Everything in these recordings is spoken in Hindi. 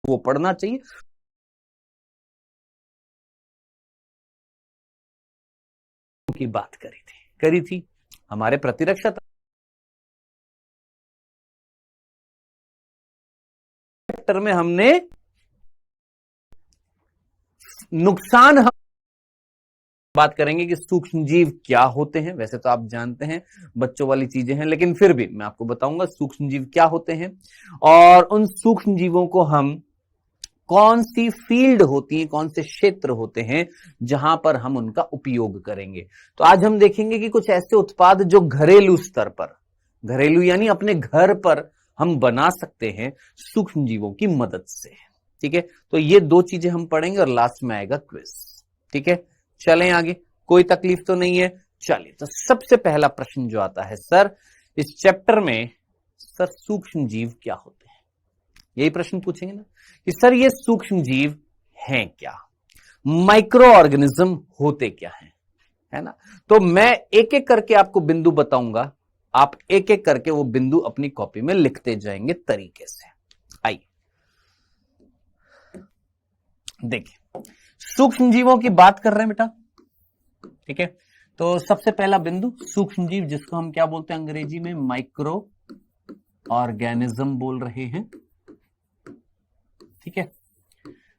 वो पढ़ना चाहिए। की बात करी थी हमारे प्रतिरक्षा सेक्टर में हमने नुकसान, हम बात करेंगे कि सूक्ष्म जीव क्या होते हैं। वैसे तो आप जानते हैं बच्चों वाली चीजें हैं, लेकिन फिर भी मैं आपको बताऊंगा सूक्ष्म जीव क्या होते हैं और उन सूक्ष्म जीवों को हम कौन सी फील्ड होती है, कौन से क्षेत्र होते हैं जहां पर हम उनका उपयोग करेंगे। तो आज हम देखेंगे कि कुछ ऐसे उत्पाद जो घरेलू स्तर पर, घरेलू यानी अपने घर पर हम बना सकते हैं सूक्ष्म जीवों की मदद से। ठीक है, तो ये दो चीजें हम पढ़ेंगे और लास्ट में आएगा क्विज। ठीक है, चलें आगे, कोई तकलीफ तो नहीं है। चलिए, तो सबसे पहला प्रश्न जो आता है, सर इस चैप्टर में सर सूक्ष्म जीव क्या होते हैं, यही प्रश्न पूछेंगे ना कि सर ये सूक्ष्म जीव हैं क्या, माइक्रो ऑर्गेनिज्म होते क्या हैं, है ना। तो मैं एक एक करके आपको बिंदु बताऊंगा, आप एक एक करके वो बिंदु अपनी कॉपी में लिखते जाएंगे तरीके से। आइए देखिए, सूक्ष्म जीवों की बात कर रहे हैं बेटा। ठीक है, तो सबसे पहला बिंदु सूक्ष्म जीव, जिसको हम क्या बोलते हैं अंग्रेजी में, माइक्रो ऑर्गेनिज्म बोल रहे हैं। ठीक है,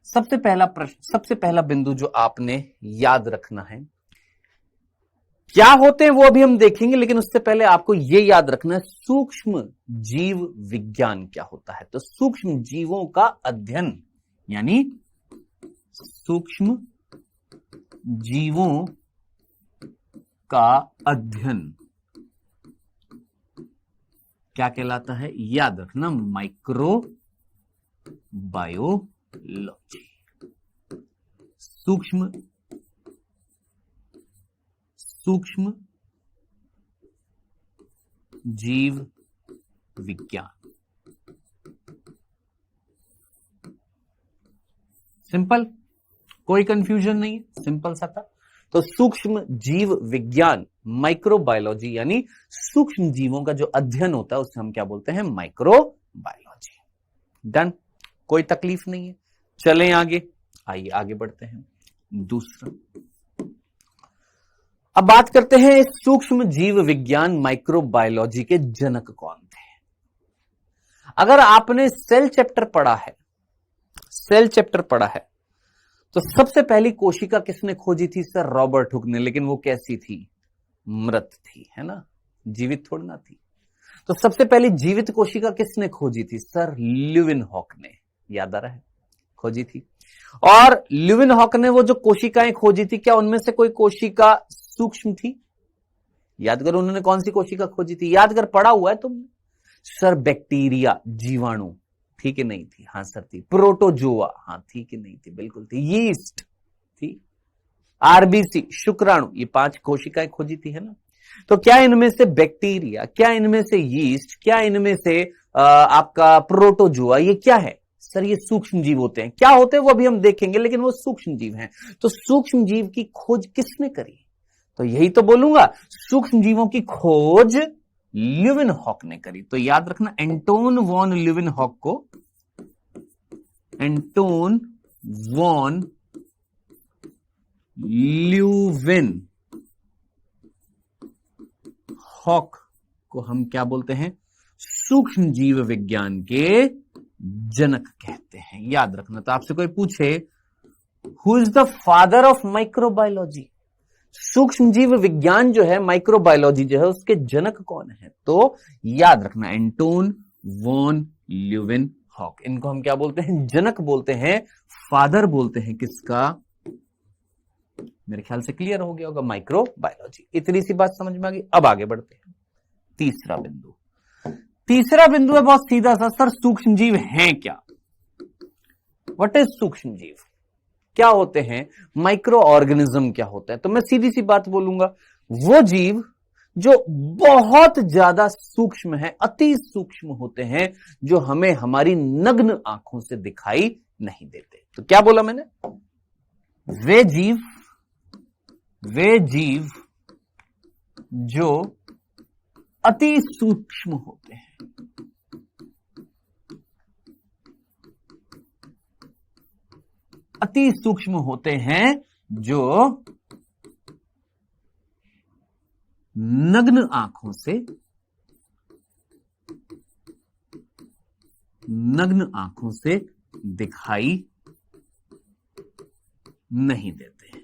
सबसे पहला प्रश्न, सबसे पहला बिंदु जो आपने याद रखना है, क्या होते हैं वो अभी हम देखेंगे, लेकिन उससे पहले आपको यह याद रखना है सूक्ष्म जीव विज्ञान क्या होता है। तो सूक्ष्म जीवों का अध्ययन यानी सूक्ष्म जीवों का अध्ययन क्या कहलाता है, याद रखना, माइक्रो बायोलॉजी, सूक्ष्म जीव विज्ञान। सिंपल, कोई कंफ्यूजन नहीं है, सिंपल सा था। तो सूक्ष्म जीव विज्ञान, माइक्रोबायोलॉजी, यानी सूक्ष्म जीवों का जो अध्ययन होता है उसे हम क्या बोलते हैं, माइक्रोबायोलॉजी। डन, कोई तकलीफ नहीं है। चलें आगे, आइए आगे बढ़ते हैं। दूसरा, अब बात करते हैं सूक्ष्म जीव विज्ञान माइक्रोबायोलॉजी के जनक कौन थे। अगर आपने सेल चैप्टर पढ़ा है, सेल चैप्टर पढ़ा है, तो सबसे पहली कोशिका किसने खोजी थी सर, रॉबर्ट हुक ने। लेकिन वो कैसी थी, मृत थी, है ना, जीवित थोड़ी ना थी। तो सबसे पहली जीवित कोशिका किसने खोजी थी सर, ल्यूवेनहॉक ने, याद आ रहा है, खोजी थी। और ल्यूवेनहॉक ने वो जो कोशिकाएं खोजी थी, क्या उनमें से कोई कोशिका सूक्ष्म थी, याद करो उन्होंने कौन सी कोशिका खोजी थी, याद कर, पढ़ा हुआ है तुमने सर, बैक्टीरिया, जीवाणु, ठीक है नहीं थी, हाँ सर थी। प्रोटोजोआ, हाँ ठीक है नहीं थी, बिल्कुल थी। यीस्ट थी, आरबीसी, शुक्राणु, ये 5 कोशिकाएं खोजी थी, है ना। तो क्या इनमें से बैक्टीरिया, क्या इनमें से यीस्ट, क्या इनमें से आपका प्रोटोजोआ, ये क्या है सर, ये सूक्ष्म जीव होते हैं। क्या होते हैं वो अभी हम देखेंगे, लेकिन वो सूक्ष्म जीव हैं। तो सूक्ष्म जीव की खोज किसने करी, तो यही तो बोलूंगा, सूक्ष्म जीवों की खोज ल्यूवेनहॉक ने करी। तो याद रखना, एंटोन वॉन ल्यूवेनहॉक को, एंटोन वॉन ल्यूवेनहॉक को हम क्या बोलते हैं, सूक्ष्म जीव विज्ञान के जनक कहते हैं। याद रखना। तो आपसे कोई पूछे who is the father of microbiology, सूक्ष्म जीव विज्ञान जो है, माइक्रोबायोलॉजी जो है, उसके जनक कौन है, तो याद रखना, एंटोन वॉन ल्यूवेनहॉक। इनको हम क्या बोलते हैं, जनक बोलते हैं, फादर बोलते हैं किसका, मेरे ख्याल से क्लियर हो गया होगा, माइक्रोबायोलॉजी। इतनी सी बात समझ में आ गई। अब आगे बढ़ते हैं। तीसरा बिंदु, तीसरा बिंदु है बहुत सीधा सा, सर सूक्ष्म जीव हैं क्या, व्हाट इज सूक्ष्म जीव, क्या होते हैं, माइक्रो ऑर्गेनिज्म क्या होता है। तो मैं सीधी सी बात बोलूंगा, वो जीव जो बहुत ज्यादा सूक्ष्म है, अति सूक्ष्म होते हैं, जो हमें हमारी नग्न आंखों से दिखाई नहीं देते। तो क्या बोला मैंने, वे जीव जो अति सूक्ष्म होते हैं। अति सूक्ष्म होते हैं जो नग्न आंखों से दिखाई नहीं देते हैं।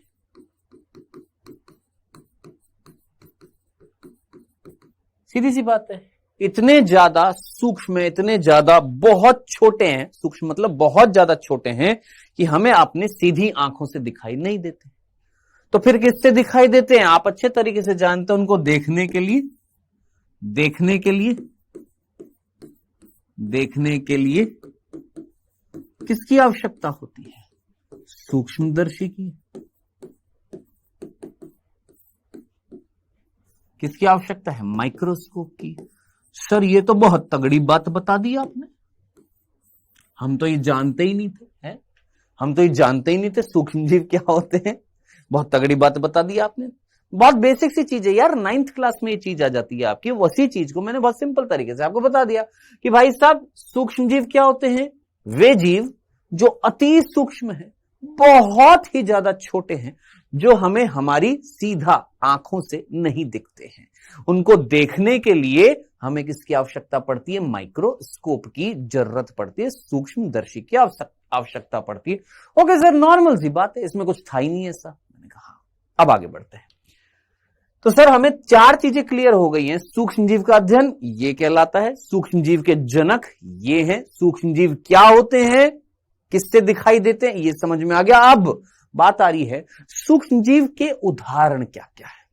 सीधी सी बात है, इतने ज्यादा सूक्ष्म, इतने ज्यादा बहुत छोटे हैं, सूक्ष्म मतलब बहुत ज्यादा छोटे हैं कि हमें अपने सीधी आंखों से दिखाई नहीं देते। तो फिर किससे दिखाई देते हैं? आप अच्छे तरीके से जानते हैं, उनको देखने के लिए किसकी आवश्यकता होती है? सूक्ष्मदर्शी की। किसकी आवश्यकता है? माइक्रोस्कोप की। सर ये तो बहुत तगड़ी बात बता दी आपने, हम तो ये जानते ही नहीं थे, हैं? हम तो ये जानते ही नहीं थे सूक्ष्म जीव क्या होते हैं। बहुत तगड़ी बात बता दी आपने। बहुत बेसिक सी चीज है यार, 9th क्लास में ये चीज आ जाती है आपकी। वैसी चीज को मैंने बहुत सिंपल तरीके से आपको बता दिया कि भाई साहब सूक्ष्म जीव क्या होते हैं? वे जीव जो अति सूक्ष्म है, बहुत ही ज्यादा छोटे हैं, जो हमें हमारी सीधा आंखों से नहीं दिखते हैं। उनको देखने के लिए हमें किसकी आवश्यकता पड़ती है? माइक्रोस्कोप की जरूरत पड़ती है, सूक्ष्मदर्शी की आवश्यकता पड़ती है। ओके सर, नॉर्मल सी बात है, इसमें कुछ था ही नहीं ऐसा। मैंने कहा अब आगे बढ़ते हैं। तो सर हमें 4 चीजें क्लियर हो गई हैं। सूक्ष्म जीव का अध्ययन ये कहलाता है, सूक्ष्म जीव के जनक ये हैं, सूक्ष्म जीव क्या होते हैं, किससे दिखाई देते हैं, ये समझ में आ गया। अब बात आ रही है सूक्ष्म जीव के उदाहरण क्या क्या है।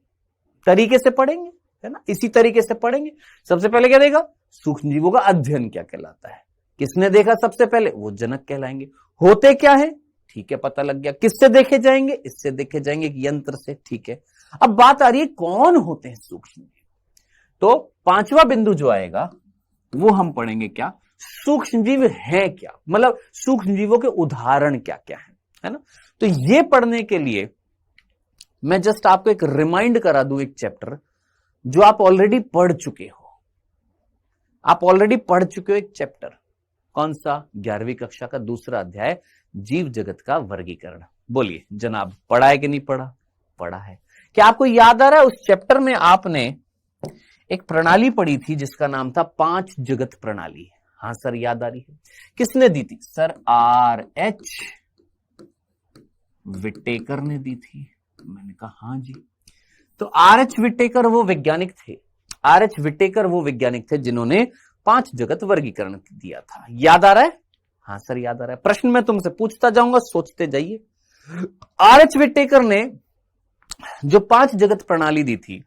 तरीके से पढ़ेंगे, है ना, इसी तरीके से पढ़ेंगे। सबसे पहले क्या देगा? सूक्ष्म जीवों का अध्ययन क्या कहलाता है। किसने देखा सबसे पहले? वो जनक कहलाएंगे। होते क्या है? ठीक है, पता लग गया। किससे देखे जाएंगे? इससे देखे जाएंगे, एक यंत्र से। ठीक है, अब बात आ रही है कौन होते हैं सूक्ष्म जीव। तो 5वां बिंदु जो आएगा वो हम पढ़ेंगे क्या? सूक्ष्म जीव है क्या, मतलब सूक्ष्म जीवों के उदाहरण क्या क्या है ना। तो ये पढ़ने के लिए मैं जस्ट आपको एक रिमाइंड करा दूं, एक चैप्टर जो आप ऑलरेडी पढ़ चुके हो। आप ऑलरेडी पढ़ चुके हो एक चैप्टर, कौन सा? 11वीं कक्षा का दूसरा अध्याय, जीव जगत का वर्गीकरण। बोलिए जनाब, पढ़ा है कि नहीं पढ़ा? पढ़ा है। क्या आपको याद आ रहा है उस चैप्टर में आपने एक प्रणाली पढ़ी थी जिसका नाम था 5 जगत प्रणाली? हाँ सर, याद आ रही है। किसने दी थी? Sir R.H. विटेकर ने दी थी। मैंने कहा हाँ जी। तो R.H. विटेकर वो वैज्ञानिक थे, R.H. विटेकर वो वैज्ञानिक थे जिन्होंने 5 जगत वर्गीकरण दिया था। याद आ रहा है? हाँ सर याद आ रहा है। प्रश्न मैं तुमसे पूछता जाऊंगा, सोचते जाइए। R.H. विटेकर ने जो 5 जगत प्रणाली दी थी,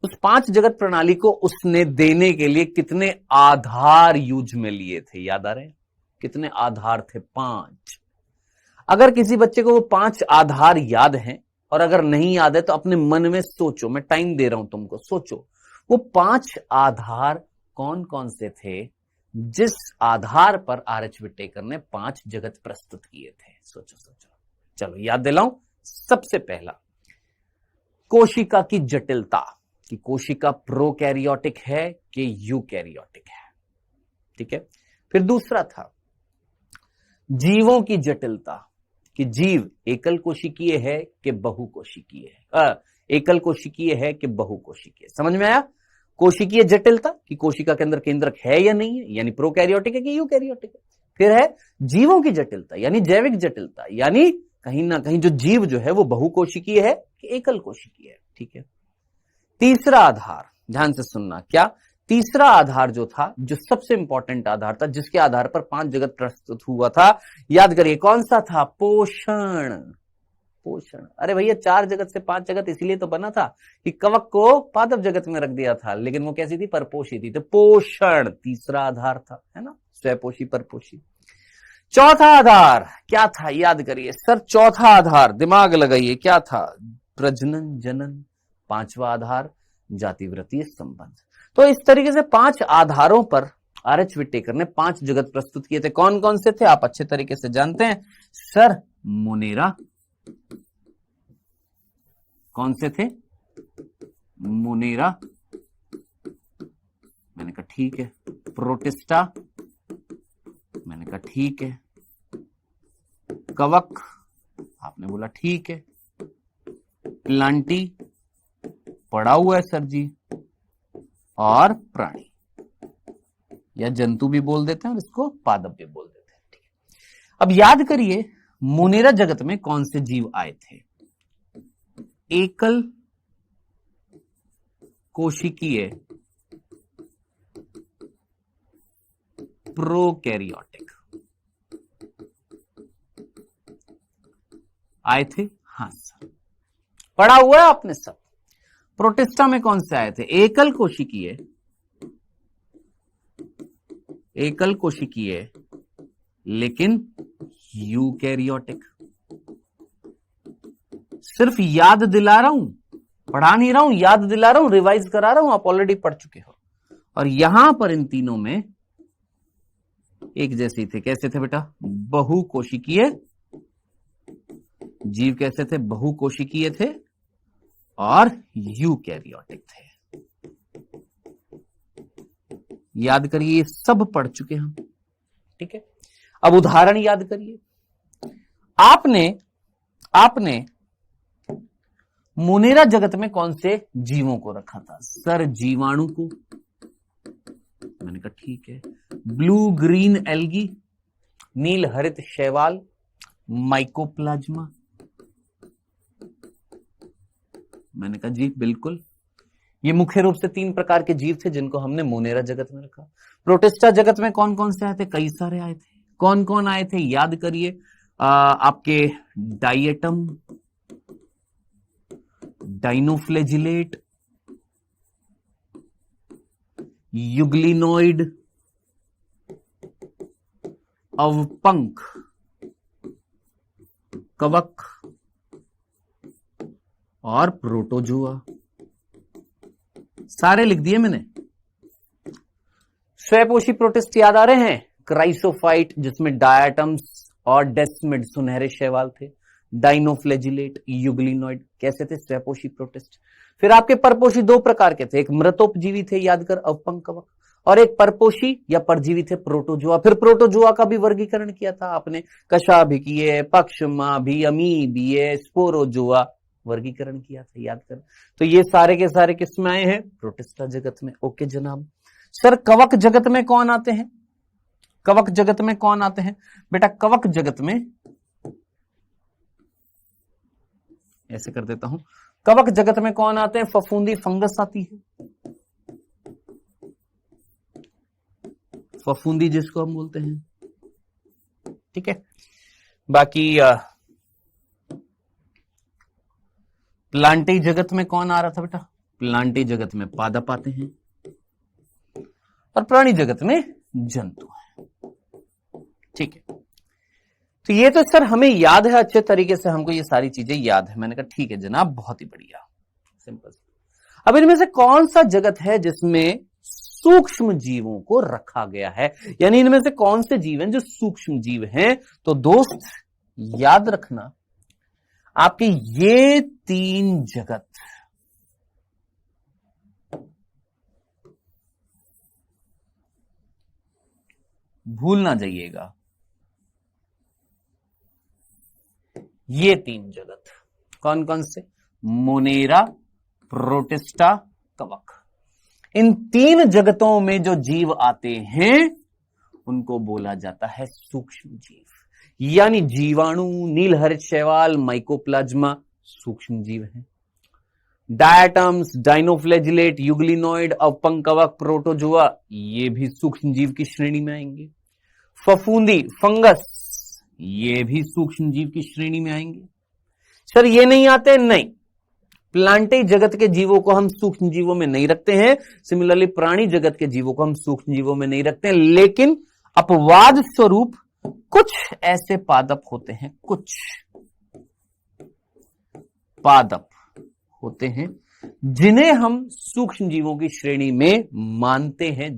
उस 5 जगत प्रणाली को उसने देने के लिए कितने आधार यूज में लिए थे? याद आ रहे हैं? कितने आधार थे? 5। अगर किसी बच्चे को वो 5 आधार याद हैं, और अगर नहीं याद है तो अपने मन में सोचो, मैं टाइम दे रहा हूं तुमको, सोचो वो 5 आधार कौन कौन से थे जिस आधार पर R.H. विटेकर ने 5 जगत प्रस्तुत किए थे। सोचो सोचो, चलो याद दिलाऊं। सबसे पहला, कोशिका की जटिलता, कि कोशिका प्रोकैरियोटिक है कि यूकैरियोटिक है। ठीक है। फिर दूसरा था जीवों की जटिलता, कि जीव एकल कोशिकीय है कि बहुकोशिकीय है, एकल कोशिकीय है कि बहुकोशिकीय। समझ में आया? कोशिकीय जटिलता, कि कोशिका के अंदर केंद्रक है या नहीं है, यानी प्रोकैरियोटिक है कि यूकैरियोटिक है। फिर है जीवों की जटिलता, यानी जैविक जटिलता, यानी कहीं ना कहीं जो जीव जो है वो बहुकोशिकीय है कि एकल कोशिकीय है। ठीक है। तीसरा आधार, ध्यान से सुनना, क्या? तीसरा आधार जो था, जो सबसे इंपॉर्टेंट आधार था, जिसके आधार पर 5 जगत प्रस्तुत हुआ था, याद करिए कौन सा था? पोषण। पोषण। अरे भैया 4 जगत से 5 जगत इसलिए तो बना था कि कवक को पादप जगत में रख दिया था, लेकिन वो कैसी थी? परपोषी थी। तो पोषण तीसरा आधार था, है ना, स्वपोषी परपोषी। चौथा आधार क्या था? याद करिए सर, चौथा आधार दिमाग लगाइए, क्या था? प्रजनन जनन। 5वां आधार जातिवृत्तीय संबंध। तो इस तरीके से 5 आधारों पर R.H. विटेकर ने 5 जगत प्रस्तुत किए थे। कौन कौन से थे? आप अच्छे तरीके से जानते हैं सर। मोनेरा, कौन से थे? मोनेरा, मैंने कहा ठीक है। प्रोटिस्टा, मैंने कहा ठीक है। कवक, आपने बोला ठीक है। प्लांटी, पड़ा हुआ है सर जी। और प्राणी या जंतु भी बोल देते हैं और इसको पादप भी बोल देते हैं। ठीक है, अब याद करिए मोनेरा जगत में कौन से जीव आए थे। एकल कोशिकीय प्रोकैरियोटिक आए थे। हाँ सर, पढ़ा हुआ है आपने सब। प्रोटिस्टा में कौन से आए थे? एकल कोशिकीय लेकिन यूकैरियोटिक। सिर्फ याद दिला रहा हूं, पढ़ा नहीं रहा हूं, याद दिला रहा हूं, रिवाइज करा रहा हूं, आप ऑलरेडी पढ़ चुके हो। और यहां पर इन तीनों में एक जैसे थे। कैसे थे बेटा? बहुकोशिकीय जीव। कैसे थे? बहुकोशिकीय थे और यूकैरियोटिक थे। याद करिए, सब पढ़ चुके हम। ठीक है, अब उदाहरण याद करिए। आपने मोनेरा जगत में कौन से जीवों को रखा था? सर जीवाणु को। मैंने कहा ठीक है। ब्लू ग्रीन एल्गी, नील हरित शैवाल, माइकोप्लाज्मा। मैंने कहा जी बिल्कुल। ये मुख्य रूप से 3 प्रकार के जीव थे जिनको हमने मोनेरा जगत में रखा। प्रोटिस्टा जगत में कौन कौन से आए थे? कई सारे आए थे। कौन कौन आए थे याद करिए। आपके डायटम, डाइनोफ्लेजिलेट, युग्लिनोइड, अवपंक, कवक और प्रोटोजुआ। सारे लिख दिए मैंने। स्वयंपोषी प्रोटिस्ट याद आ रहे हैं? क्राइसोफाइट जिसमें डायटम्स और डेस्मिड सुनहरे शैवाल थे, डाइनोफ्लेजिलेट, युग्लिनोइड। कैसे थे? स्वयंपोषी प्रोटिस्ट। फिर आपके परपोषी 2 प्रकार के थे, एक मृतोपजीवी थे याद कर, अवपंक कवक, और एक परपोषी या परजीवी थे, प्रोटोजुआ। फिर प्रोटोजुआ का भी वर्गीकरण किया था आपने, कशाभिकीय, पक्षमाभी, अमीबीय, स्पोरोजुआ, वर्गीकरण किया था याद कर। तो ये सारे के सारे किस में आए हैं? प्रोटिस्टा जगत में। ओके जनाब। सर कवक जगत में कौन आते हैं? कवक जगत में कौन आते हैं? बेटा कवक जगत में ऐसे कर देता हूं। कवक जगत में कौन आते हैं? फफूंदी फंगस आती है, फफूंदी जिसको हम बोलते हैं। ठीक है, बाकी प्लांटी जगत में कौन आ रहा था बेटा? प्लांटी जगत में पादप आते हैं और प्राणी जगत में जंतु हैं। ठीक है, तो ये तो सर हमें याद है, अच्छे तरीके से हमको ये सारी चीजें याद है। मैंने कहा ठीक है जनाब, बहुत ही बढ़िया, सिंपल। अब इनमें से कौन सा जगत है जिसमें सूक्ष्म जीवों को रखा गया है? यानी इनमें से कौन से जीव हैं जो सूक्ष्म जीव हैं? तो दोस्त याद रखना, आपके ये 3 जगत भूल ना जाइएगा। ये 3 जगत कौन कौन से? मोनेरा, प्रोटिस्टा, कवक। इन 3 जगतों में जो जीव आते हैं उनको बोला जाता है सूक्ष्म जीव। यानी जीवाणु, नील हरित शैवाल, माइकोप्लाज्मा सूक्ष्म जीव हैं। डायटम्स, डाइनोफ्लेजिलेट, युग्लिनोइड, अवपंक कवक, प्रोटोजुआ ये भी सूक्ष्म जीव की श्रेणी में आएंगे। फफूंदी, फंगस ये भी सूक्ष्म जीव की श्रेणी में आएंगे। सर ये नहीं आते? नहीं, प्लांटी जगत के जीवों को हम सूक्ष्म जीवों में नहीं रखते हैं। सिमिलरली प्राणी जगत के जीवों को हम सूक्ष्म जीवों में नहीं रखते हैं। लेकिन अपवाद स्वरूप कुछ ऐसे पादप होते हैं, कुछ पादप होते हैं जिन्हें हम सूक्ष्म जीवों की श्रेणी में मानते हैं।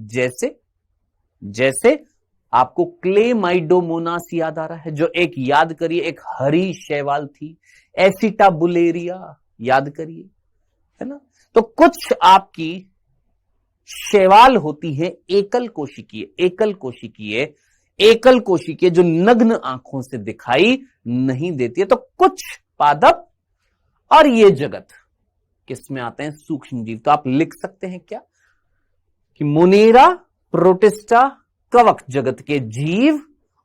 जैसे आपको क्लेमाइडोमोनास याद आ रहा है, जो एक याद करिए एक हरी शैवाल थी, एसिटाबुलेरिया याद करिए, है ना। तो कुछ आपकी शैवाल होती है एकल कोशिकीय जो नग्न आंखों से दिखाई नहीं देती है। तो कुछ पादप और ये जगत किस में आते हैं? सूक्ष्म जीव। तो आप लिख सकते हैं क्या कि मोनेरा, प्रोटिस्टा, कवक जगत के जीव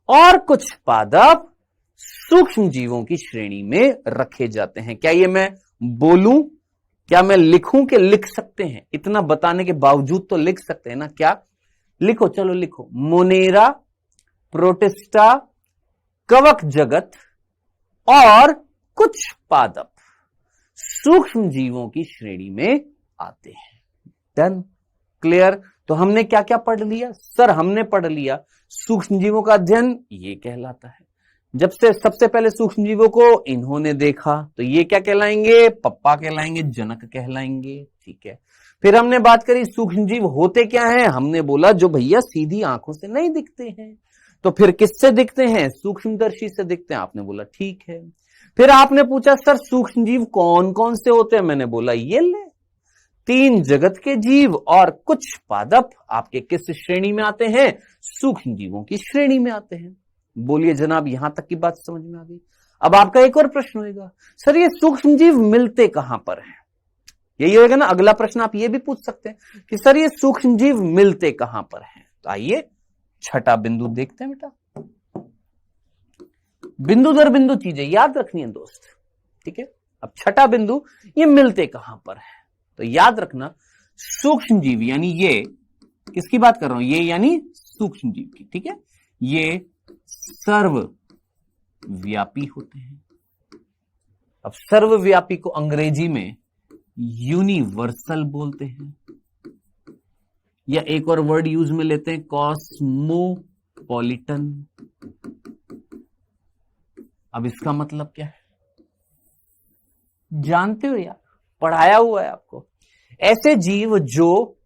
और कुछ पादप सूक्ष्म जीवों की श्रेणी में रखे जाते हैं। क्या ये मैं बोलूं, क्या मैं लिखूं कि लिख सकते हैं? इतना बताने के बावजूद तो लिख सकते हैं ना। क्या लिखो, चलो लिखो। मोनेरा, प्रोटिस्टा, कवक जगत और कुछ पादप सूक्ष्म जीवों की श्रेणी में आते हैं। Done, clear. तो हमने क्या क्या पढ़ लिया सर? हमने पढ़ लिया सूक्ष्म जीवों का अध्ययन ये कहलाता है। जब से सबसे पहले सूक्ष्म जीवों को इन्होंने देखा तो ये क्या कहलाएंगे? पप्पा कहलाएंगे, जनक कहलाएंगे। ठीक है। फिर हमने बात करी सूक्ष्म जीव होते क्या हैं। हमने बोला जो भैया सीधी आंखों से नहीं दिखते हैं। तो फिर किससे दिखते हैं? सूक्ष्मदर्शी से दिखते हैं। आपने बोला ठीक है। फिर आपने पूछा सर सूक्ष्म जीव कौन कौन से होते हैं? मैंने बोला ये ले, 3 जगत के जीव और कुछ पादप आपके किस श्रेणी में आते हैं? सूक्ष्म जीवों की श्रेणी में आते हैं। बोलिए जनाब, यहां तक की बात समझ में आ गई? अब आपका एक और प्रश्न होगा, सर ये सूक्ष्म जीव मिलते कहां पर हैं? यही होगा ना अगला प्रश्न। आप ये भी पूछ सकते हैं कि सर ये सूक्ष्म जीव मिलते कहां पर हैं। तो आइए छठा बिंदु देखते हैं बेटा। बिंदु दर बिंदु चीजें याद रखनी है दोस्त। ठीक है। अब छठा बिंदु, ये मिलते कहां पर है? तो याद रखना सूक्ष्म जीव यानी ये किसकी बात कर रहा हूं? ये यानी सूक्ष्म जीव की। ठीक है। ये सर्वव्यापी होते हैं। अब सर्वव्यापी को अंग्रेजी में यूनिवर्सल बोलते हैं, या एक और वर्ड यूज में लेते हैं कॉस्मोपॉलिटन। अब इसका मतलब क्या है जानते हो यार? पढ़ाया हुआ है आपको। ऐसे जीव जो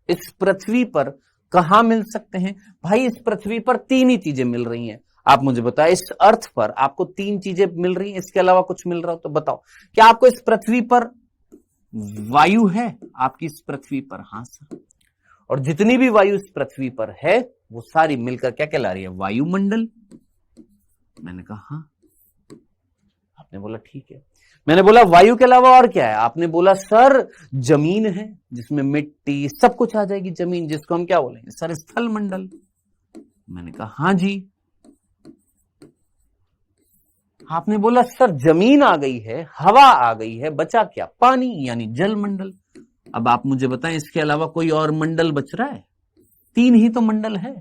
इस पृथ्वी पर कहां मिल सकते हैं? भाई इस पृथ्वी पर 3 ही चीजें मिल रही हैं। आप मुझे बताओ, इस अर्थ पर आपको 3 चीजें मिल रही हैं, इसके अलावा कुछ मिल रहा हो तो बताओ। क्या आपको इस पृथ्वी पर वायु है? आपकी इस पृथ्वी पर? हां सर। और जितनी भी वायु इस पृथ्वी पर है वो सारी मिलकर क्या कहला रही है? वायुमंडल। मैंने कहा हाँ। आपने बोला ठीक है। मैंने बोला वायु के अलावा और क्या है? आपने बोला सर जमीन है जिसमें मिट्टी सब कुछ आ जाएगी। जमीन जिसको हम क्या बोलेंगे? सर स्थल मंडल। मैंने कहा हाँ जी। आपने बोला सर जमीन आ गई है, हवा आ गई है, बचा क्या? पानी यानी जल मंडल। अब आप मुझे बताएं इसके अलावा कोई और मंडल बच रहा है? 3 ही तो मंडल है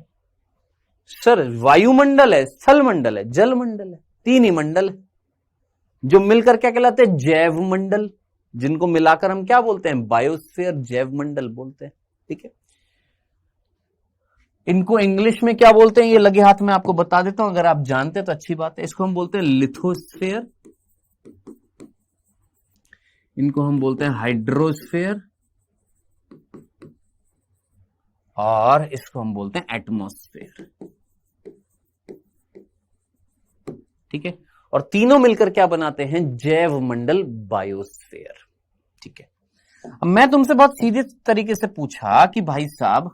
सर। वायुमंडल है, स्थल मंडल है, जल मंडल है। 3 ही मंडल है जो मिलकर क्या कहलाते हैं? जैव मंडल, जिनको मिलाकर हम क्या बोलते हैं? बायोस्फीयर, जैव मंडल बोलते हैं। ठीक है। इनको इंग्लिश में क्या बोलते हैं? ये लगे हाथ में आपको बता देता हूं, अगर आप जानते हैं तो अच्छी बात है। इसको हम बोलते हैं लिथोस्फीयर, इनको हम बोलते हैं हाइड्रोस्फीयर, और इसको हम बोलते हैं एटमॉस्फेयर। ठीक है। और तीनों मिलकर क्या बनाते हैं? जैव मंडल, बायोस्फीयर। ठीक है। अब मैं तुमसे बहुत सीधे तरीके से पूछा कि भाई साहब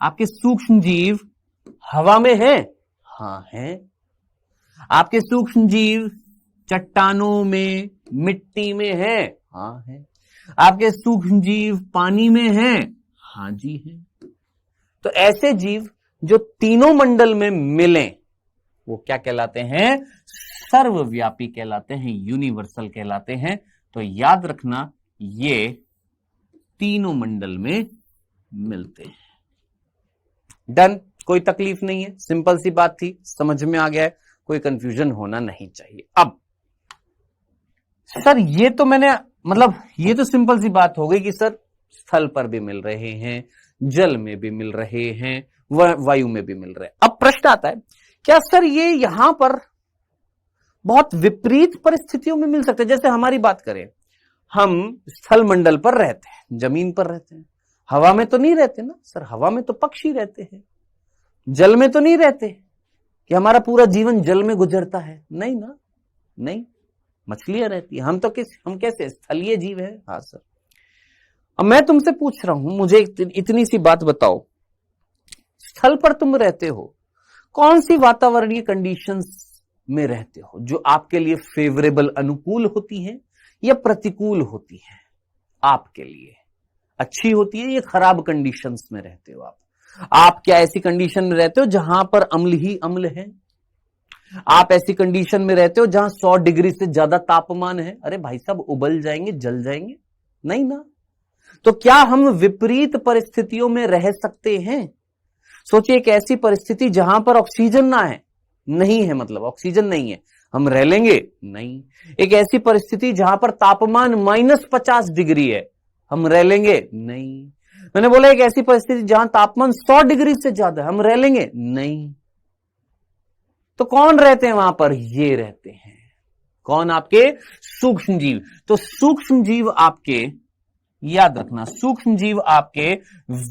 आपके सूक्ष्म जीव हवा में हैं? हाँ हैं। आपके सूक्ष्म जीव चट्टानों में, मिट्टी में हैं? हाँ हैं। आपके सूक्ष्म जीव पानी में हैं? हाँ जी हैं। तो ऐसे जीव जो तीनों मंडल में मिलें वो क्या कहलाते हैं? सर्वव्यापी कहलाते हैं, यूनिवर्सल कहलाते हैं। तो याद रखना ये तीनों मंडल में मिलते हैं। डन, कोई तकलीफ नहीं है, सिंपल सी बात थी, समझ में आ गया है, कोई कंफ्यूजन होना नहीं चाहिए। अब सर ये तो मैंने मतलब ये तो सिंपल सी बात हो गई कि सर स्थल पर भी मिल रहे हैं, जल में भी मिल रहे हैं, वायु में भी मिल रहे हैं। अब प्रश्न आता है क्या सर ये यहां पर बहुत विपरीत परिस्थितियों में मिल सकते हैं? जैसे हमारी बात करें, हम स्थल मंडल पर रहते हैं, जमीन पर रहते हैं, हवा में तो नहीं रहते ना सर। हवा में तो पक्षी रहते हैं, जल में तो नहीं रहते कि हमारा पूरा जीवन जल में गुजरता है। नहीं ना, नहीं, मछलियां रहती है। हम कैसे स्थलीय जीव है। हाँ सर। अब मैं तुमसे पूछ रहा हूं, मुझे इतनी सी बात बताओ, स्थल पर तुम रहते हो, कौन सी वातावरणीय कंडीशंस में रहते हो जो आपके लिए फेवरेबल, अनुकूल होती हैं या प्रतिकूल होती हैं? आपके लिए अच्छी होती है या खराब कंडीशंस में रहते हो आप क्या ऐसी कंडीशन में रहते हो जहां पर अम्ल ही अम्ल है? आप ऐसी कंडीशन में रहते हो जहां 100 डिग्री से ज्यादा तापमान है? अरे भाई साहब, उबल जाएंगे, जल जाएंगे, नहीं ना। तो क्या हम विपरीत परिस्थितियों में रह सकते हैं? सोचिए, एक ऐसी परिस्थिति जहां पर ऑक्सीजन ना है, नहीं है, मतलब ऑक्सीजन नहीं है, हम रह लेंगे? नहीं। एक ऐसी परिस्थिति जहां पर तापमान -50 डिग्री है, हम रह लेंगे? नहीं। मैंने बोला एक ऐसी परिस्थिति जहां तापमान 100 डिग्री से ज्यादा है, हम रह लेंगे? नहीं। तो कौन रहते हैं वहां पर? ये रहते हैं। कौन? आपके सूक्ष्म जीव। तो सूक्ष्म जीव आपके, याद रखना, सूक्ष्म जीव आपके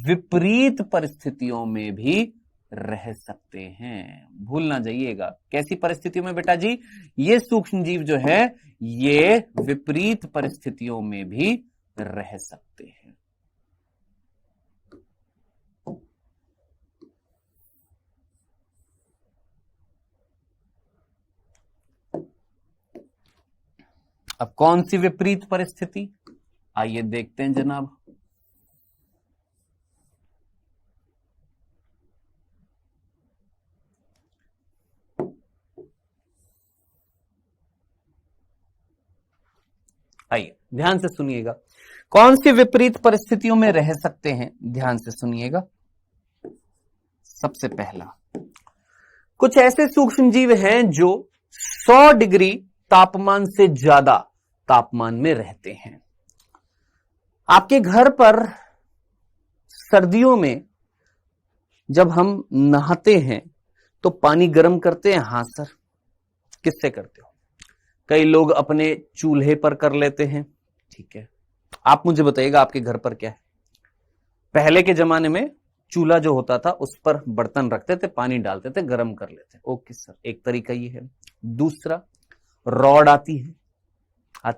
विपरीत परिस्थितियों में भी रह सकते हैं, भूल ना जाइएगा। कैसी परिस्थितियों में बेटा जी? ये सूक्ष्म जीव जो है ये विपरीत परिस्थितियों में भी रह सकते हैं। अब कौन सी विपरीत परिस्थिति? आइए देखते हैं जनाब। आइए ध्यान से सुनिएगा, कौन सी विपरीत परिस्थितियों में रह सकते हैं, ध्यान से सुनिएगा। सबसे पहला, कुछ ऐसे सूक्ष्म जीव हैं जो 100 डिग्री तापमान से ज्यादा तापमान में रहते हैं। आपके घर पर सर्दियों में जब हम नहाते हैं तो पानी गर्म करते हैं? हां सर। किससे करते हो? कई लोग अपने चूल्हे पर कर लेते हैं, ठीक है। आप मुझे बताइएगा आपके घर पर क्या है? पहले के जमाने में चूल्हा जो होता था उस पर बर्तन रखते थे, पानी डालते थे, गर्म कर लेते। ओके सर, एक तरीका ये है। दूसरा, रॉड आती है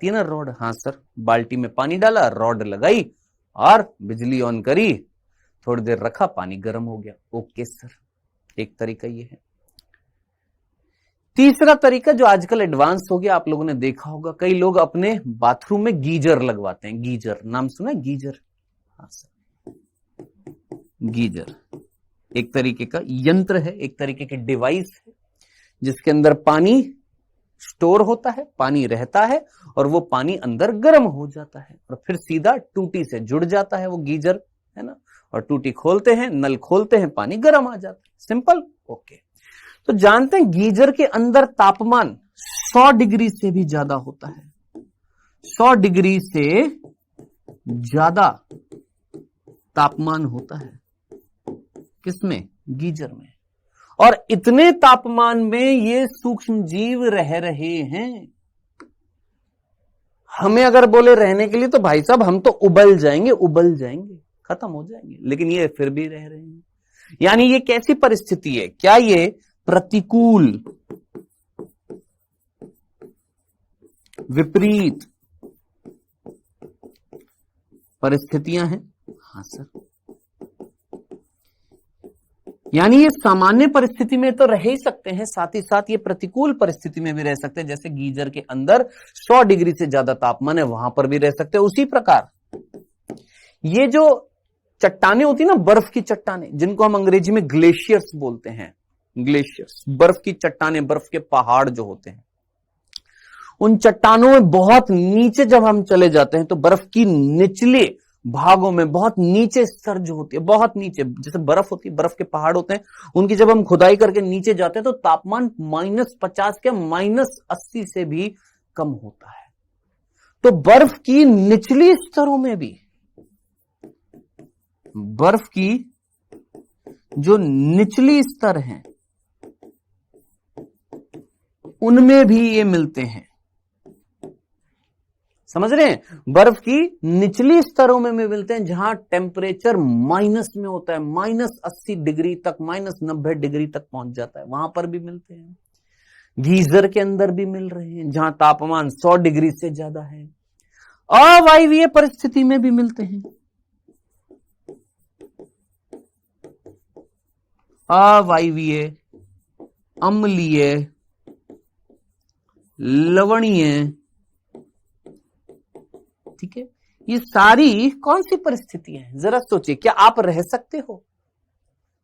ना रॉड? हाँ सर, बाल्टी में पानी डाला, रॉड लगाई और बिजली ऑन करी, थोड़ी देर रखा, पानी गर्म हो गया। ओके सर, एक तरीका ये है। तीसरा तरीका जो आजकल एडवांस हो गया, आप लोगों ने देखा होगा, कई लोग अपने बाथरूम में गीजर लगवाते हैं। गीजर नाम सुना है? गीजर, हाँ सर, गीजर एक तरीके का यंत्र है, एक तरीके की डिवाइस है जिसके अंदर पानी स्टोर होता है, पानी रहता है और वो पानी अंदर गर्म हो जाता है और फिर सीधा टूटी से जुड़ जाता है वो गीजर, है ना। और टूटी खोलते हैं, नल खोलते हैं, पानी गर्म आ जाता है। सिंपल। ओके। तो जानते हैं गीजर के अंदर तापमान 100 डिग्री से भी ज्यादा होता है। 100 डिग्री से ज्यादा तापमान होता है। किसमें? गीजर में। और इतने तापमान में ये सूक्ष्म जीव रह रहे हैं। हमें अगर बोले रहने के लिए तो भाई साहब हम तो उबल जाएंगे, खत्म हो जाएंगे, लेकिन ये फिर भी रह रहे हैं। यानी ये कैसी परिस्थिति है? क्या ये प्रतिकूल, विपरीत परिस्थितियां हैं? हाँ सर। यानी ये सामान्य परिस्थिति में तो रह ही सकते हैं, साथ ही साथ ये प्रतिकूल परिस्थिति में भी रह सकते हैं। जैसे गीजर के अंदर 100 डिग्री से ज्यादा तापमान है, वहां पर भी रह सकते हैं। उसी प्रकार ये जो चट्टाने होती है ना, बर्फ की चट्टाने, जिनको हम अंग्रेजी में ग्लेशियर्स बोलते हैं, ग्लेशियर्स, बर्फ की चट्टाने, बर्फ के पहाड़ जो होते हैं, उन चट्टानों में बहुत नीचे जब हम चले जाते हैं तो बर्फ की निचले भागों में, बहुत नीचे स्तर जो होती है, बहुत नीचे, जैसे बर्फ होती है, बर्फ के पहाड़ होते हैं, उनकी जब हम खुदाई करके नीचे जाते हैं तो तापमान -50 के -80 से भी कम होता है। तो बर्फ की निचली स्तरों में भी, बर्फ की जो निचली स्तर हैं उनमें भी ये मिलते हैं। समझ रहे हैं? बर्फ की निचली स्तरों में भी मिलते हैं जहां टेम्परेचर माइनस में होता है, -80 डिग्री तक, -90 डिग्री तक पहुंच जाता है, वहां पर भी मिलते हैं। गीजर के अंदर भी मिल रहे हैं जहां तापमान 100 डिग्री से ज्यादा है। अवायवीय परिस्थिति में भी मिलते हैं। अवायवीय, अम्लीय, लवणीय, ठीक है, ये सारी कौन सी परिस्थितियां हैं? जरा सोचिए, क्या आप रह सकते हो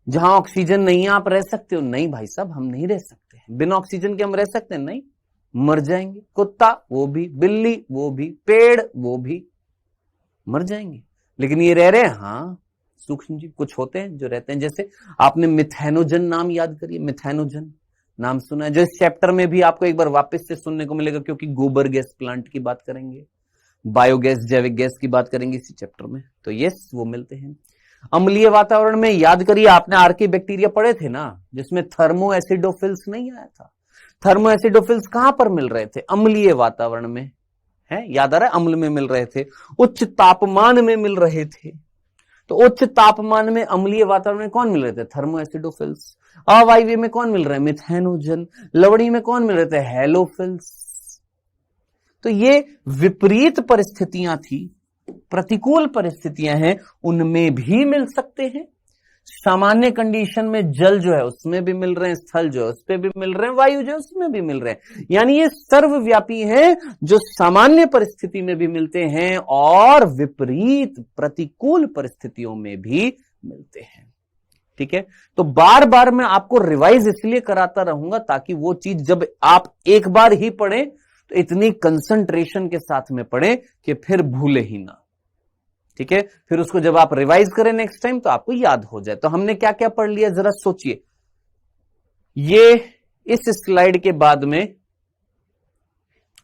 जहां ऑक्सीजन नहीं है? आप रह सकते हो? नहीं भाई साहब, हम नहीं रह सकते हैं। बिना ऑक्सीजन के हम रह सकते हैं? नहीं, मर जाएंगे। कुत्ता वो भी, बिल्ली वो भी, पेड़ वो भी मर जाएंगे। लेकिन ये रह रहे हैं। हाँ, सूक्ष्म जीव कुछ होते हैं जो रहते हैं। जैसे आपने मिथेनोजन नाम याद करिए, मिथेनोजन नाम सुना है, जो इस चैप्टर में भी आपको एक बार वापस से सुनने को मिलेगा, क्योंकि गोबर गैस प्लांट की बात करेंगे, बायोगैस, जैविक गैस की बात करेंगे इसी चैप्टर में। तो यस, वो मिलते हैं। अम्लीय वातावरण में याद करिए, आपने आर्की बैक्टीरिया पढ़े थे ना, जिसमें थर्मो एसिडोफिल्स नहीं आया था। थर्मो एसिडोफिल्स कहां पर मिल रहे थे? अम्लीय वातावरण में, है याद आ रहा है? अम्ल में मिल रहे थे, उच्च तापमान में मिल रहे थे। तो उच्च तापमान में अम्लीय वातावरण में कौन मिल रहे थे? Thermo acidophils. अवायवीय में कौन मिल रहे हैं? मिथेनोजन। लवणीय में कौन मिल रहे थे? हेलोफिल्स। तो ये विपरीत परिस्थितियां थी, प्रतिकूल परिस्थितियां हैं, उनमें भी मिल सकते हैं। सामान्य कंडीशन में जल जो है उसमें भी मिल रहे हैं, स्थल जो है उस पे भी मिल रहे हैं, वायु जो है उसमें भी मिल रहे हैं। यानी ये सर्वव्यापी है, जो सामान्य परिस्थिति में भी मिलते हैं और विपरीत प्रतिकूल परिस्थितियों में भी मिलते हैं। ठीक है, तो बार बार मैं आपको रिवाइज इसलिए कराता रहूंगा ताकि वो चीज जब आप एक बार ही पढ़ें तो इतनी कंसंट्रेशन के साथ में पढ़ें कि फिर भूले ही ना। ठीक है, फिर उसको जब आप रिवाइज करें नेक्स्ट टाइम तो आपको याद हो जाए। तो हमने क्या क्या पढ़ लिया, जरा सोचिए। ये इस स्लाइड के बाद में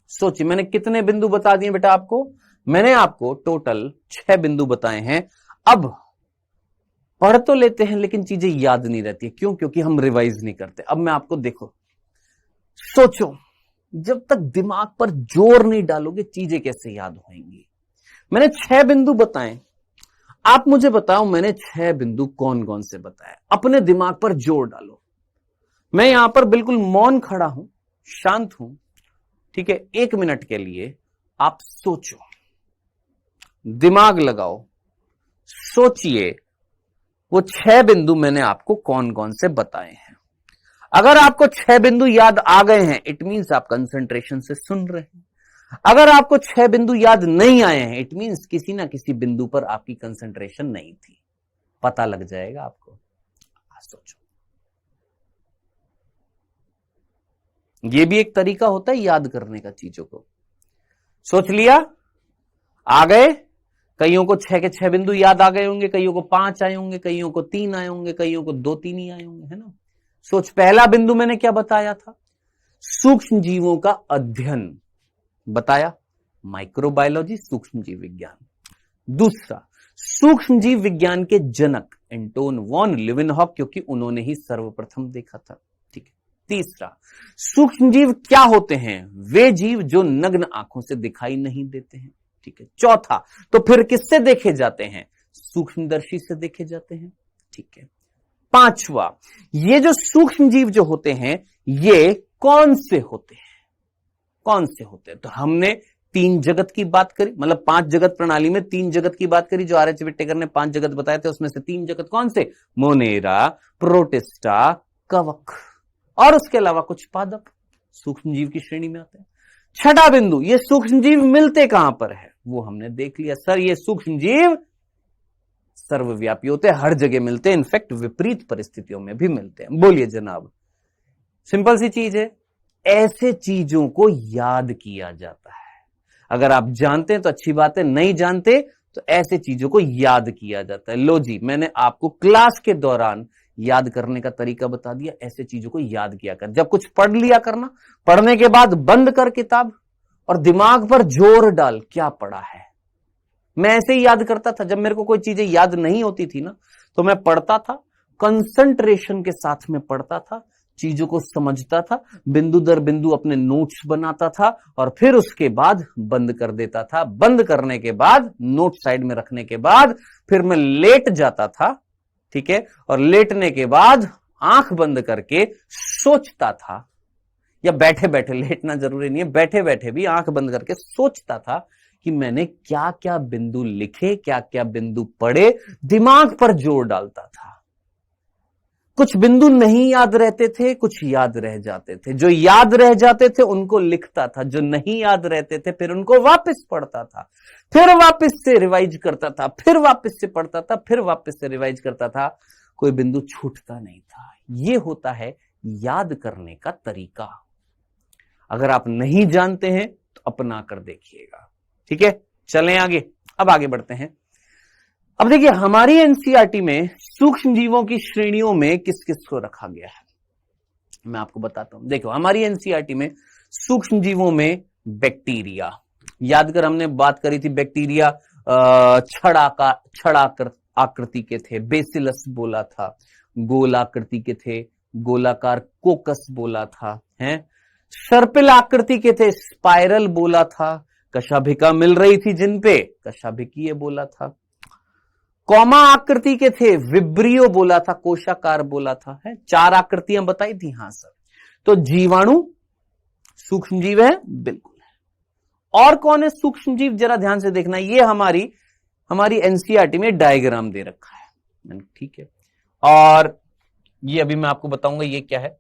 सोचिए, मैंने कितने बिंदु बता दिए बेटा आपको? मैंने आपको टोटल 6 बिंदु बताए हैं। अब पढ़ तो लेते हैं लेकिन चीजें याद नहीं रहती। क्यों? क्योंकि हम रिवाइज नहीं करते। अब मैं आपको, देखो, सोचो, जब तक दिमाग पर जोर नहीं डालोगे चीजें कैसे याद होंगी? मैंने 6 बिंदु बताए, आप मुझे बताओ मैंने 6 बिंदु कौन कौन से बताए? अपने दिमाग पर जोर डालो। मैं यहां पर बिल्कुल मौन खड़ा हूं, शांत हूं, ठीक है। 1 मिनट के लिए आप सोचो, दिमाग लगाओ, सोचिए वो 6 बिंदु मैंने आपको कौन कौन से बताए हैं। अगर आपको 6 बिंदु याद आ गए हैं, इट मीन्स आप कंसंट्रेशन से सुन रहे हैं। अगर आपको 6 बिंदु याद नहीं आए हैं, इट मीन्स किसी ना किसी बिंदु पर आपकी कंसंट्रेशन नहीं थी। पता लग जाएगा आपको। सोचो, ये भी एक तरीका होता है याद करने का चीजों को। सोच लिया, आ गए? कईयों को 6 के 6 बिंदु याद आ गए होंगे, कईयों को 5 आए होंगे, कईयों को 3 आए होंगे, कईयों को 2-3 ही आए होंगे, है ना? सोच, पहला बिंदु मैंने क्या बताया था? सूक्ष्म जीवों का अध्ययन बताया, माइक्रोबायोलॉजी, सूक्ष्म जीव विज्ञान। दूसरा, सूक्ष्म जीव विज्ञान के जनक एंटोन वॉन लिविनहॉक, क्योंकि उन्होंने ही सर्वप्रथम देखा था। ठीक है। तीसरा, सूक्ष्म जीव क्या होते हैं? वे जीव जो नग्न आंखों से दिखाई नहीं देते हैं। ठीक है। चौथा, तो फिर किससे देखे जाते हैं? सूक्ष्मदर्शी से देखे जाते हैं। ठीक है। पांचवा, ये जो सूक्ष्म जीव जो होते हैं ये कौन से होते हैं? कौन से होते हैं? तो हमने 3 जगत की बात करी, मतलब 5 जगत प्रणाली में 3 जगत की बात करी। जो आर.एच. विट्टेकर ने 5 जगत बताए थे उसमें से 3 जगत कौन से? मोनेरा, प्रोटिस्टा, कवक, और उसके अलावा कुछ पादप सूक्ष्म जीव की श्रेणी में आते हैं। छठा बिंदु, ये सूक्ष्म जीव मिलते कहां पर है? वो हमने देख लिया। सर, ये सूक्ष्म जीव सर्वव्यापी होते हैं, हर जगह मिलते हैं, इनफैक्ट विपरीत परिस्थितियों में भी मिलते हैं। बोलिए जनाब, सिंपल सी चीज है। ऐसे चीजों को याद किया जाता है। अगर आप जानते हैं तो अच्छी बात है, नहीं जानते तो ऐसे चीजों को याद किया जाता है। लो जी, मैंने आपको क्लास के दौरान याद करने का तरीका बता दिया। ऐसे चीजों को याद किया कर, जब कुछ पढ़ लिया करना, पढ़ने के बाद बंद कर किताब और दिमाग पर जोर डाल, क्या पढ़ा है। मैं ऐसे ही याद करता था। जब मेरे को कोई चीजें याद नहीं होती थी ना, तो मैं पढ़ता था, कंसंट्रेशन के साथ में पढ़ता था, चीजों को समझता था, बिंदु दर बिंदु अपने नोट्स बनाता था और फिर उसके बाद बंद कर देता था। बंद करने के बाद, नोट साइड में रखने के बाद, फिर मैं लेट जाता था। ठीक है। और लेटने के बाद आंख बंद करके सोचता था, या बैठे बैठे, लेटना जरूरी नहीं है, बैठे बैठे भी आंख बंद करके सोचता था कि मैंने क्या क्या बिंदु लिखे, क्या क्या बिंदु पढ़े, दिमाग पर जोर डालता था। कुछ बिंदु नहीं याद रहते थे, कुछ याद रह जाते थे। जो याद रह जाते थे उनको लिखता था, जो नहीं याद रहते थे फिर उनको वापस पढ़ता था, फिर वापस से रिवाइज करता था, फिर वापस से पढ़ता था, फिर वापस से रिवाइज करता था। कोई बिंदु छूटता नहीं था। यह होता है याद करने का तरीका। अगर आप नहीं जानते हैं तो अपना कर देखिएगा। ठीक है, चलें आगे। अब आगे बढ़ते हैं। अब देखिए, हमारी एनसीईआरटी में सूक्ष्म जीवों की श्रेणियों में किस किस को रखा गया है, मैं आपको बताता हूं। देखो, हमारी एनसीईआरटी में सूक्ष्म जीवों में बैक्टीरिया, याद कर हमने बात करी थी, बैक्टीरिया छड़ आकृति के थे, बेसिलस बोला था, गोल आकृति के थे, गोलाकार कोकस बोला था, हैं, सर्पिल आकृति के थे, स्पाइरल बोला था, कशाभिका मिल रही थी जिन पे, कशाभिकीय बोला था, कौमा आकृति के थे, विब्रियो बोला था, कोशाकार बोला था, है, 4 आकृतियां बताई थी। हां सर, तो जीवाणु सूक्ष्म जीव है, बिल्कुल है। और कौन है सूक्ष्म जीव, जरा ध्यान से देखना। ये हमारी एनसीईआरटी में डायग्राम दे रखा है, ठीक है। और ये अभी मैं आपको बताऊंगा ये क्या है।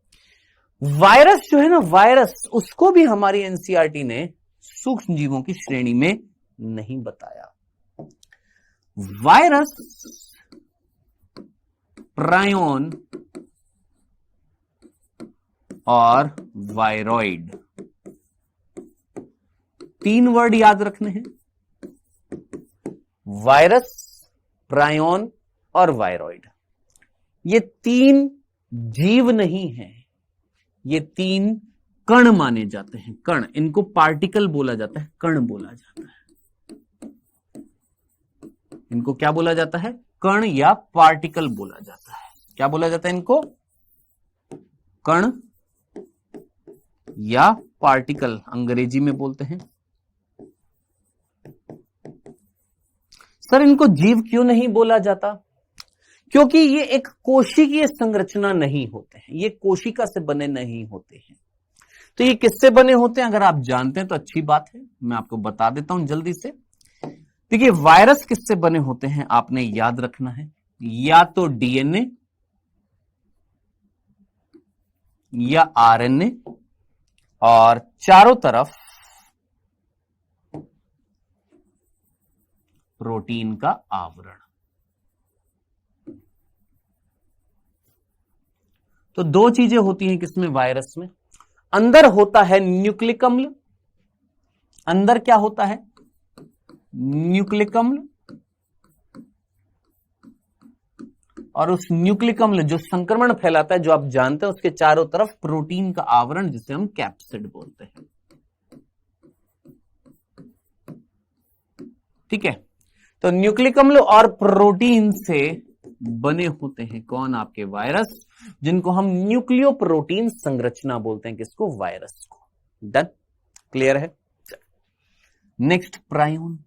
वायरस जो है ना, वायरस, उसको भी हमारी एनसीईआरटी ने सूक्ष्म जीवों की श्रेणी में नहीं बताया। वायरस, प्रायोन और वायरॉइड, 3 वर्ड याद रखने हैं। वायरस, प्रायोन और वायरॉइड, ये 3 जीव नहीं है, ये 3 कण माने जाते हैं। कण, इनको पार्टिकल बोला जाता है, कण बोला जाता है। इनको क्या बोला जाता है, कण या पार्टिकल बोला जाता है। क्या बोला जाता है इनको, कण या पार्टिकल, अंग्रेजी में बोलते हैं। सर इनको जीव क्यों नहीं बोला जाता, क्योंकि ये एक कोशिकीय संरचना नहीं होते हैं, ये कोशिका से बने नहीं होते हैं। तो ये किससे बने होते हैं, अगर आप जानते हैं तो अच्छी बात है, मैं आपको बता देता हूं जल्दी से। देखिए, वायरस किससे बने होते हैं आपने याद रखना है, या तो डीएनए या आरएनए, और चारों तरफ प्रोटीन का आवरण। तो 2 चीजें होती हैं किसमें, वायरस में। अंदर होता है न्यूक्लिक अम्ल, अंदर क्या होता है, न्यूक्लिक अम्ल, और उस न्यूक्लिक अम्ल जो संक्रमण फैलाता है, जो आप जानते हैं, उसके चारों तरफ प्रोटीन का आवरण, जिसे हम कैप्सिड बोलते हैं। ठीक है, तो न्यूक्लिक अम्ल और प्रोटीन से बने होते हैं कौन, आपके वायरस, जिनको हम न्यूक्लियोप्रोटीन संरचना बोलते हैं। किसको, वायरस को। डन, क्लियर है। Next, prion.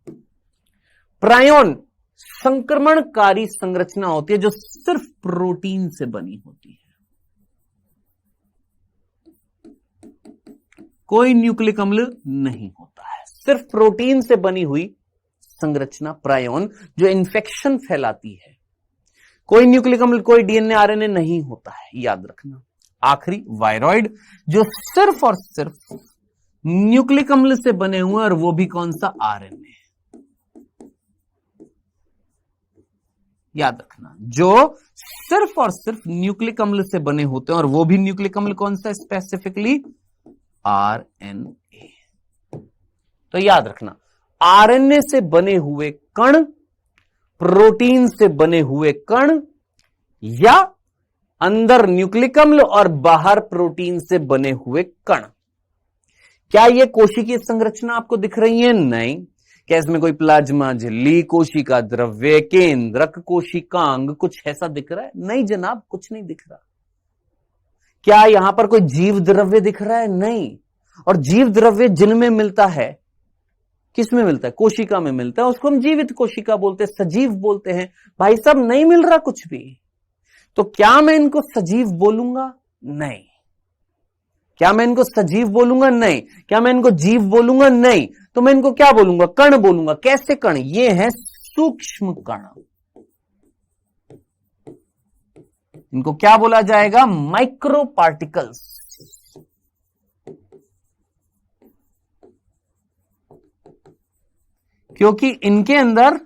प्रायोन संक्रमणकारी संरचना होती है जो सिर्फ प्रोटीन से बनी होती है। कोई न्यूक्लिक अम्ल नहीं होता है, सिर्फ प्रोटीन से बनी हुई संरचना प्रायोन, जो इन्फेक्शन फैलाती है। कोई न्यूक्लिक अम्ल, कोई डीएनए आरएनए नहीं होता है, याद रखना। आखिरी, वायरॉइड, जो सिर्फ और सिर्फ न्यूक्लिक अम्ल से बने हुए, और वो भी कौन सा, आरएनए। याद रखना, जो सिर्फ और सिर्फ न्यूक्लिक अम्ल से बने होते हैं, और वो भी न्यूक्लिक अम्ल कौन सा, स्पेसिफिकली आरएनए। तो याद रखना, आरएनए से बने हुए कण, प्रोटीन से बने हुए कण, या अंदर न्यूक्लिक अम्ल और बाहर प्रोटीन से बने हुए कण। क्या ये कोशिकीय संरचना आपको दिख रही है? नहीं। क्या इसमें कोई प्लाज्मा झिल्ली, कोशिका द्रव्य, केंद्रक, कोशिकांग, कुछ ऐसा दिख रहा है? नहीं जनाब, कुछ नहीं दिख रहा। क्या यहां पर कोई जीव द्रव्य दिख रहा है? नहीं। और जीव द्रव्य जिनमें मिलता है, किसमें मिलता है? कोशिका में मिलता है, उसको हम जीवित कोशिका बोलते हैं, सजीव बोलते हैं। भाई साहब, नहीं मिल रहा कुछ भी, तो क्या मैं इनको सजीव बोलूंगा? नहीं। क्या मैं इनको सजीव बोलूंगा? नहीं। क्या मैं इनको जीव बोलूंगा? नहीं। तो मैं इनको क्या बोलूंगा? कण बोलूंगा। कैसे कण? ये है सूक्ष्म कण। इनको क्या बोला जाएगा? Micro particles. क्योंकि इनके अंदर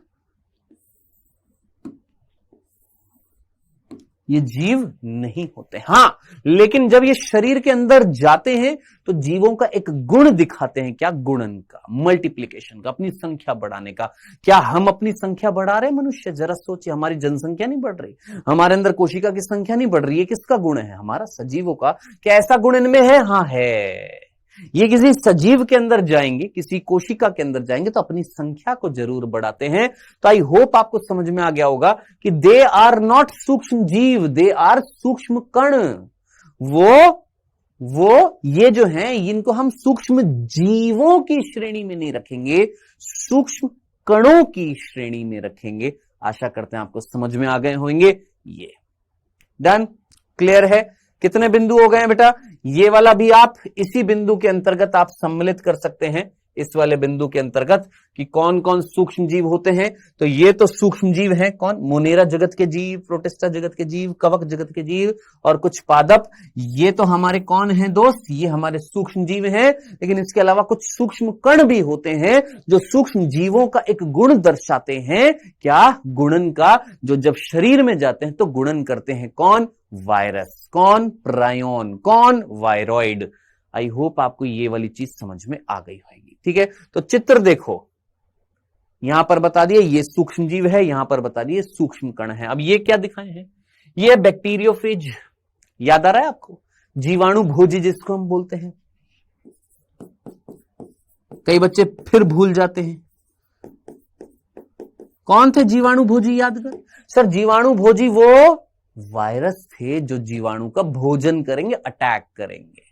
ये जीव नहीं होते। हां, लेकिन जब ये शरीर के अंदर जाते हैं तो जीवों का एक गुण दिखाते हैं। क्या? गुणन का, मल्टीप्लिकेशन का, अपनी संख्या बढ़ाने का। क्या हम अपनी संख्या बढ़ा रहे हैं? मनुष्य, जरा सोचिए, हमारी जनसंख्या नहीं बढ़ रही, हमारे अंदर कोशिका की संख्या नहीं बढ़ रही है। किसका गुण है? हमारा, सजीवों का। क्या ऐसा गुण इनमें है? हां है। ये किसी सजीव के अंदर जाएंगे, किसी कोशिका के अंदर जाएंगे तो अपनी संख्या को जरूर बढ़ाते हैं। तो आई होप आपको समझ में आ गया होगा कि दे आर नॉट सूक्ष्म जीव, दे आर सूक्ष्म कण। वो ये जो हैं, इनको हम सूक्ष्म जीवों की श्रेणी में नहीं रखेंगे, सूक्ष्म कणों की श्रेणी में रखेंगे। आशा करते हैं आपको समझ में आ गए होंगे। ये डन, क्लियर है? कितने बिंदु हो गए हैं बेटा? ये वाला भी आप इसी बिंदु के अंतर्गत आप सम्मिलित कर सकते हैं, इस वाले बिंदु के अंतर्गत, कि कौन कौन सूक्ष्म जीव होते हैं। तो ये तो सूक्ष्म जीव हैं। कौन? मोनेरा जगत के जीव, प्रोटिस्टा जगत के जीव, कवक जगत के जीव और कुछ पादप। ये तो हमारे कौन हैं दोस्त? ये हमारे सूक्ष्म जीव हैं। लेकिन इसके अलावा कुछ सूक्ष्म कण भी होते हैं जो सूक्ष्म जीवों का एक गुण दर्शाते हैं। क्या? गुणन का। जो जब शरीर में जाते हैं तो गुणन करते हैं। कौन? वायरस। कौन? प्रायोन। कौन? वायरॉइड। आई होप आपको ये वाली चीज समझ में आ गई होगी। ठीक है, तो चित्र देखो, यहां पर बता दिए ये सूक्ष्म जीव है, यहां पर बता दिए सूक्ष्म कण है। अब ये क्या दिखाए हैं? ये बैक्टीरियोफेज, याद आ रहा है आपको? जीवाणु भोजी जिसको हम बोलते हैं। कई बच्चे फिर भूल जाते हैं, कौन थे जीवाणु भोजी? याद कर सर। जीवाणु भोजी वो वायरस थे जो जीवाणु का भोजन करेंगे, अटैक करेंगे।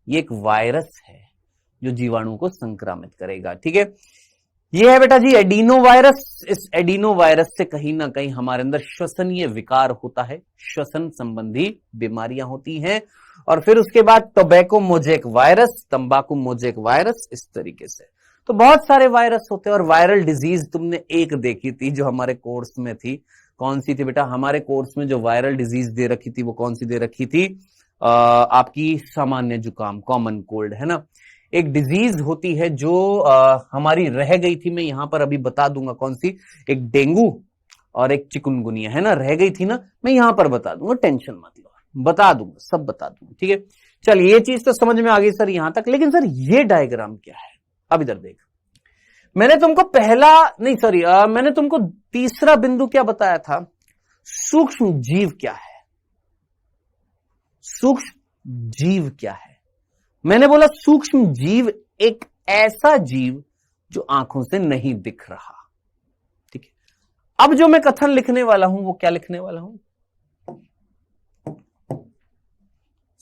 ये एक वायरस है जो जीवाणु को संक्रमित करेगा। ठीक है, ये है बेटा जी एडिनो वायरस। इस एडिनो वायरस से कहीं ना कहीं हमारे अंदर श्वसनीय विकार होता है, श्वसन संबंधी बीमारियां होती हैं। और फिर उसके बाद टोबैको मोजेक वायरस, तंबाकू मोजेक वायरस, इस तरीके से। तो बहुत सारे वायरस होते हैं। और वायरल डिजीज तुमने एक देखी थी जो हमारे कोर्स में थी। कौन सी थी बेटा? हमारे कोर्स में जो वायरल डिजीज दे रखी थी वो कौन सी दे रखी थी? आपकी सामान्य जुकाम, कॉमन कोल्ड, है ना। एक डिजीज होती है जो हमारी रह गई थी, मैं यहां पर अभी बता दूंगा कौन सी। एक डेंगू और एक चिकुनगुनिया, है ना, रह गई थी ना, मैं यहां पर बता दूंगा, टेंशन मत लो, बता दूंगा, सब बता दूंगा। ठीक है, चल ये चीज तो समझ में आ गई सर यहां तक। लेकिन सर ये डायग्राम क्या है? अब इधर देख, मैंने तुमको मैंने तुमको तीसरा बिंदु क्या बताया था? सूक्ष्म जीव क्या है? सूक्ष्म जीव क्या है? मैंने बोला सूक्ष्म जीव एक ऐसा जीव जो आंखों से नहीं दिख रहा। ठीक है, अब जो मैं कथन लिखने वाला हूं वो क्या लिखने वाला हूं?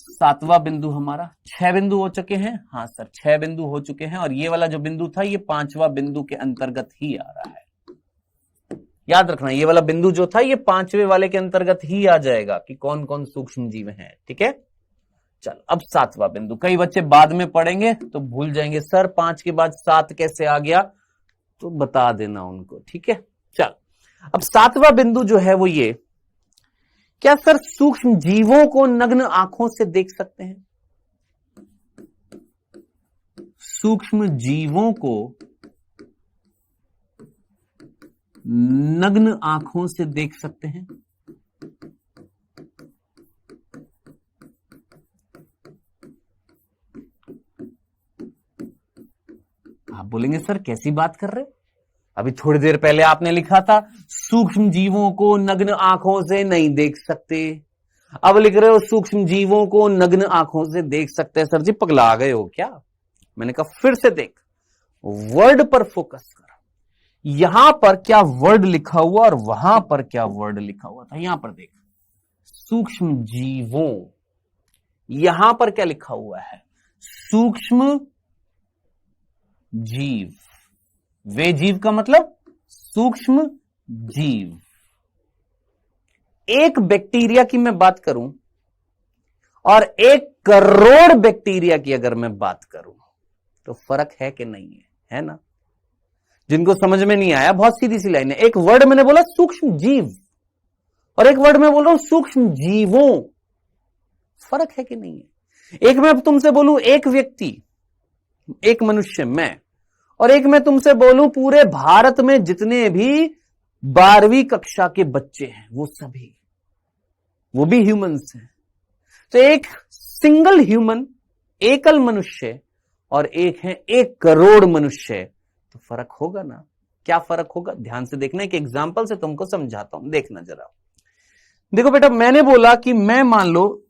सातवां बिंदु हमारा। 6 बिंदु हो चुके हैं। हाँ सर, 6 बिंदु हो चुके हैं। और ये वाला जो बिंदु था ये 5वां बिंदु के अंतर्गत ही आ रहा है। याद रखना, ये वाला बिंदु जो था ये 5वें वाले के अंतर्गत ही आ जाएगा कि कौन कौन सूक्ष्म जीव हैं। ठीक है, चलो अब 7वां बिंदु। कई बच्चे बाद में पढ़ेंगे तो भूल जाएंगे, सर 5 के बाद 7 कैसे आ गया, तो बता देना उनको। ठीक है, चल अब 7वां बिंदु जो है वो ये, क्या सर सूक्ष्म जीवों को नग्न आंखों से देख सकते हैं? सूक्ष्म जीवों को नग्न आंखों से देख सकते हैं? आप बोलेंगे सर कैसी बात कर रहे? अभी थोड़ी देर पहले आपने लिखा था सूक्ष्म जीवों को नग्न आंखों से नहीं देख सकते, अब लिख रहे हो सूक्ष्म जीवों को नग्न आंखों से देख सकते हैं। सर जी पगला गए हो क्या? मैंने कहा फिर से देख, वर्ड पर फोकस कर। यहां पर क्या वर्ड लिखा हुआ और वहां पर क्या वर्ड लिखा हुआ था? यहां पर देख, सूक्ष्म जीवों, यहां पर क्या लिखा हुआ है? सूक्ष्म जीव। वे जीव का मतलब सूक्ष्म जीव। एक बैक्टीरिया की मैं बात करूं और 1 करोड़ बैक्टीरिया की अगर मैं बात करूं तो फर्क है कि नहीं है? है ना? जिनको समझ में नहीं आया, बहुत सीधी सी लाइन है। एक वर्ड मैंने बोला सूक्ष्म जीव, और एक वर्ड में बोल रहा हूं सूक्ष्म जीवों। फर्क है कि नहीं है? एक मैं तुमसे बोलूं एक व्यक्ति, एक मनुष्य मैं, और एक मैं तुमसे बोलूं पूरे भारत में जितने भी 12वीं कक्षा के बच्चे हैं वो सभी, वो भी ह्यूमंस हैं। तो एक सिंगल ह्यूमन, एकल मनुष्य, और एक है 1 करोड़ मनुष्य, तो फर्क होगा ना? क्या फर्क होगा? ध्यान से देखना, एक एग्जांपल से तुमको समझाता हूं, देखना जरा। देखो बेटा, मैंने बोला कि मैं मान लो